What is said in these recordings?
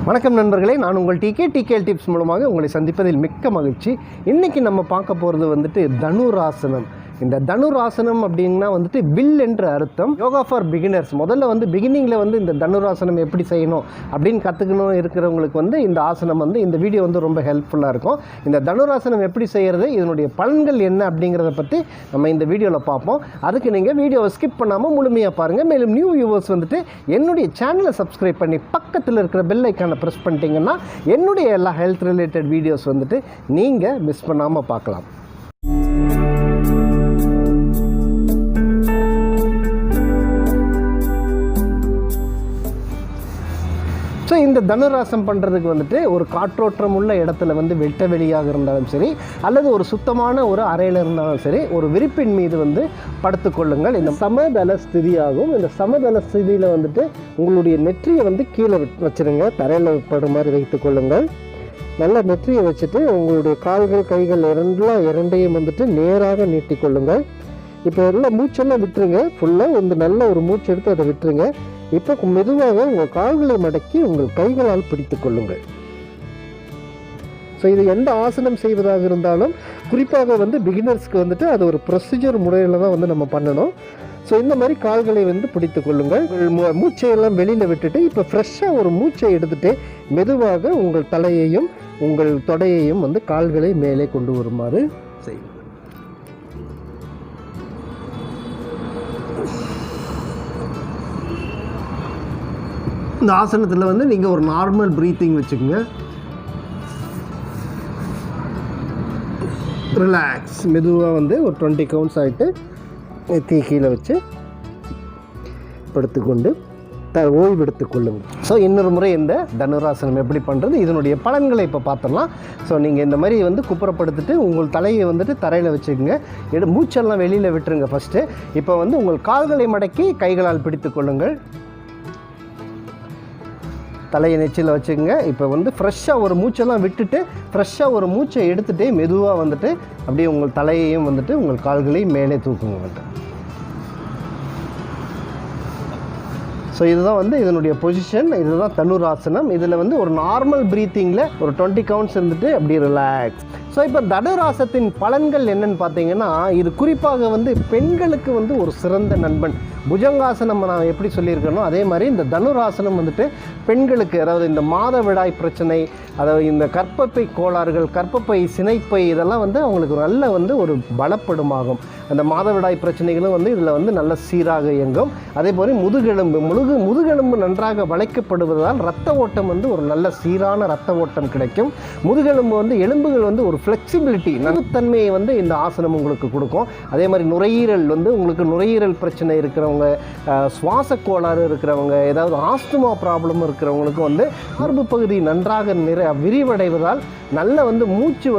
வணக்கம் நண்பர்களே, நான் உங்கள் டிகேஎல் டிப்ஸ் மூலமாக உங்களை சந்திப்பதில் மிக்க மகிழ்ச்சி. இன்றைக்கி நம்ம பார்க்க போகிறது வந்துட்டு தனுராசனம். இந்த தனுராசனம் அப்படின்னா வந்துட்டு வில் என்ற அர்த்தம். Yoga for beginners. முதல்ல பிகினிங்கில் இந்த தனுராசனம் எப்படி செய்யணும் அப்படின்னு கற்றுக்கணும் இருக்கிறவங்களுக்கு இந்த ஆசனம் இந்த வீடியோ ரொம்ப ஹெல்ப்ஃபுல்லாக இருக்கும். இந்த தனுராசனம் எப்படி செய்கிறது, இதனுடைய பலன்கள் என்ன அப்படிங்கிறத பற்றி நம்ம இந்த வீடியோவில் பார்ப்போம். அதுக்கு நீங்கள் வீடியோவை ஸ்கிப் பண்ணாமல் முழுமையாக பாருங்கள். மேலும் நியூ வியூவர்ஸ் என்னுடைய சேனலை சப்ஸ்கிரைப் பண்ணி பக்கத்தில் இருக்கிற பெல் ஐக்கானை ப்ரெஸ் பண்ணிட்டீங்கன்னா என்னுடைய எல்லா ஹெல்த் ரிலேட்டட் வீடியோஸ் நீங்கள் மிஸ் பண்ணாமல் பார்க்கலாம். ஸோ இந்த தனுராசனம் பண்ணுறதுக்கு ஒரு காற்றோட்டம் உள்ள இடத்துல வெட்ட வெளியாக இருந்தாலும் சரி, அல்லது ஒரு சுத்தமான ஒரு அறையில் இருந்தாலும் சரி, ஒரு விரிப்பின் மீது படுத்துக்கொள்ளுங்கள். இந்த சமதள ஸ்திதியாகும். இந்த சமதள ஸ்திதியில் உங்களுடைய நெற்றியை கீழே வச்சுருங்க. தரையில் படுற மாதிரி வைத்து கொள்ளுங்கள். நல்லா நெற்றியை வச்சுட்டு உங்களுடைய கால்கள் கைகள் இரண்டையும் நேராக நீட்டிக்கொள்ளுங்கள். இப்போ எல்லாம் மூச்செல்லாம் விட்டுருங்க. ஃபுல்லாக நல்ல ஒரு மூச்சு எடுத்து அதை விட்டுருங்க. இப்போ மெதுவாக உங்கள் கால்களை மடக்கி உங்கள் கைகளால் பிடித்து கொள்ளுங்கள். ஸோ இது எந்த ஆசனம் செய்வதாக இருந்தாலும் குறிப்பாக பிகினர்ஸ்க்கு அது ஒரு ப்ரொசீஜர் முறையில் தான் நம்ம பண்ணணும். ஸோ இந்த மாதிரி கால்களை பிடித்து கொள்ளுங்கள். மூச்சையெல்லாம் வெளியில் விட்டுட்டு இப்போ ஃப்ரெஷ்ஷாக ஒரு மூச்சை எடுத்துகிட்டு மெதுவாக உங்கள் தலையையும் உங்கள் தொடையையும் கால்களை மேலே கொண்டு வருமாறு செய்யும். இந்த ஆசனத்தில் நீங்கள் ஒரு நார்மல் ப்ரீத்திங் வச்சுக்கோங்க. ரிலாக்ஸ். மெதுவாக ஒரு 20 கவுண்ட்ஸ் ஆகிட்டு தீ கீழே வச்சு படுத்துக்கொண்டு ஓய்வு எடுத்துக்கொள்ளுங்க. ஸோ இன்னொரு முறை இந்த தனுராசனம் எப்படி பண்ணுறது, இதனுடைய பலன்களை இப்போ பார்த்துடலாம். ஸோ நீங்கள் இந்த மாதிரி குப்புறப்படுத்திட்டு உங்கள் தலையை தரையில் வச்சுக்கோங்க. மூச்செல்லாம் வெளியில் விட்டுருங்க ஃபஸ்ட்டு. இப்போ உங்கள் கால்களை மடக்கி கைகளால் பிடித்து கொள்ளுங்கள். தலையை நெச்சில் வச்சுக்கோங்க. இப்போ ஃப்ரெஷ்ஷாக ஒரு மூச்செல்லாம் விட்டுட்டு ஃப்ரெஷ்ஷாக ஒரு மூச்சை எடுத்துகிட்டே மெதுவாக அப்படியே உங்கள் தலையையும் உங்கள் கால்களையும் மேலே தூக்குங்க. ஸோ இதுதான் இதனுடைய பொசிஷன். இதுதான் தனுராசனம். இதில் ஒரு நார்மல் ப்ரீத்திங்கில் ஒரு 20 கவுண்ட்ஸ் அப்படியே ரிலாக்ஸ். ஸோ இப்போ தனுராசனத்தின் பலன்கள் என்னென்னு பார்த்தீங்கன்னா, இது குறிப்பாக பெண்களுக்கு ஒரு சிறந்த நண்பன். புஜங்காசனம் நான் எப்படி சொல்லியிருக்கேனோ அதே மாதிரி இந்த தனுராசனம் பெண்களுக்கு, அதாவது இந்த மாதவிடாய் பிரச்சனை, அதாவது இந்த கர்ப்பப்பை கோளாறுகள், கர்ப்பப்பை சினைப்பை, இதெல்லாம் அவங்களுக்கு நல்ல ஒரு பலப்படுமாகும். அந்த மாதவிடாய் பிரச்சனைகளும் இதில் நல்ல சீராக இயங்கும். அதே போல் முதுகெலும்பு நன்றாக வளைக்கப்படுவதால் இரத்த ஓட்டம் ஒரு நல்ல சீரான இரத்த ஓட்டம் கிடைக்கும். முதுகெலும்பு எலும்புகள் ஒரு ஃப்ளெக்சிபிலிட்டி, நடுத்தன்மையை இந்த ஆசனம் உங்களுக்கு கொடுக்கும். அதே மாதிரி நுரையீரல் உங்களுக்கு நுரையீரல் பிரச்சனை இருக்கிறவங்க, சுவாச கோளாறு இருக்கிறவங்க, ஏதாவது ஆஸ்துமா ப்ராப்ளம் இருக்கிறவங்களுக்கு மார்பு பகுதி நன்றாக விரிவடைவதால் நல்ல மூச்சு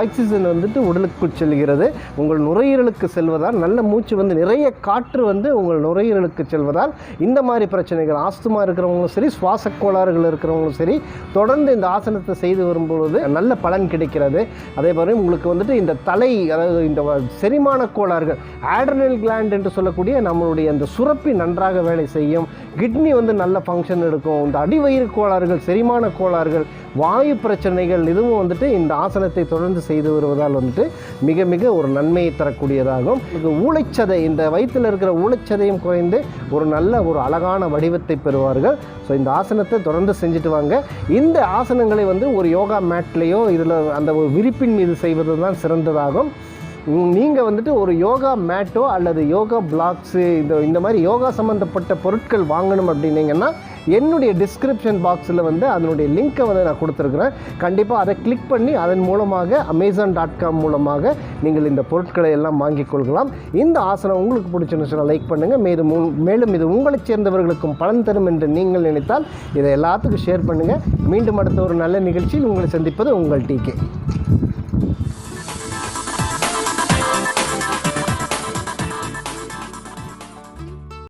ஆக்சிஜன் உடலுக்குள் செல்கிறது. உங்கள் நுரையீரலுக்கு செல்வதால் நல்ல மூச்சு நிறைய காற்று உங்கள் நுரையீரலுக்கு செல்வதால் இந்த மாதிரி பிரச்சனைகள், ஆஸ்துமா இருக்கிறவங்களும் சரி, சுவாச கோளாறுகள் இருக்கிறவங்களும் சரி, தொடர்ந்து இந்த ஆசனத்தை செய்து வரும்பொழுது நல்ல பலன் கிடைக்கிறது. அதே மாதிரி உங்களுக்கு இந்த தலை, அதாவது இந்த செரிமான கோளாறுகள், ஆட்ரினல் கிளாண்ட் என்று சொல்லக்கூடிய நம்மளுடைய அந்த சுரப்பி நன்றாக வேலை செய்யும். கிட்னி நல்ல ஃபங்க்ஷன் எடுக்கும். இந்த அடிவயிறு கோளாறுகள், செரிமான கோளாறுகள், வாயு பிரச்சனைகள், இதுவும் இந்த ஆசனத்தை தொடர்ந்து செய்து வருவதால் மிக மிக ஒரு நன்மையை தரக்கூடியதாகும். ஊளைச்சதை, இந்த வயிற்றில் இருக்கிற ஊளைச்சதையும் குறைந்து ஒரு நல்ல ஒரு அழகான வடிவத்தை பெறுவார்கள். ஸோ இந்த ஆசனத்தை தொடர்ந்து செஞ்சுட்டு வாங்க. இந்த ஆசனங்களை ஒரு யோகா மேட்லேயோ இதில் அந்த ஒரு விரிப்பின் மீது செய்வது தான் சிறந்ததாகும். நீங்கள் ஒரு யோகா மேட்டோ அல்லது யோகா பிளாக்ஸு, இந்த மாதிரி யோகா சம்மந்தப்பட்ட பொருட்கள் வாங்கணும் அப்படின்னீங்கன்னா என்னுடைய டிஸ்கிரிப்ஷன் பாக்ஸில் அதனுடைய லிங்க்கை நான் கொடுத்துருக்குறேன். கண்டிப்பாக அதை கிளிக் பண்ணி அதன் மூலமாக Amazon.com மூலமாக நீங்கள் இந்த பொருட்களை எல்லாம் வாங்கிக் கொள்ளலாம். இந்த ஆசனம் உங்களுக்கு பிடிச்சிருந்துச்சுன்னா லைக் பண்ணுங்கள். மேலும் இது உங்களைச் சேர்ந்தவர்களுக்கும் பலன் தரும் என்று நீங்கள் நினைத்தால் இதை எல்லாத்துக்கும் ஷேர் பண்ணுங்கள். மீண்டும் அடுத்த ஒரு நல்ல நிகழ்ச்சியில் உங்களை சந்திப்பது உங்கள் டிகே.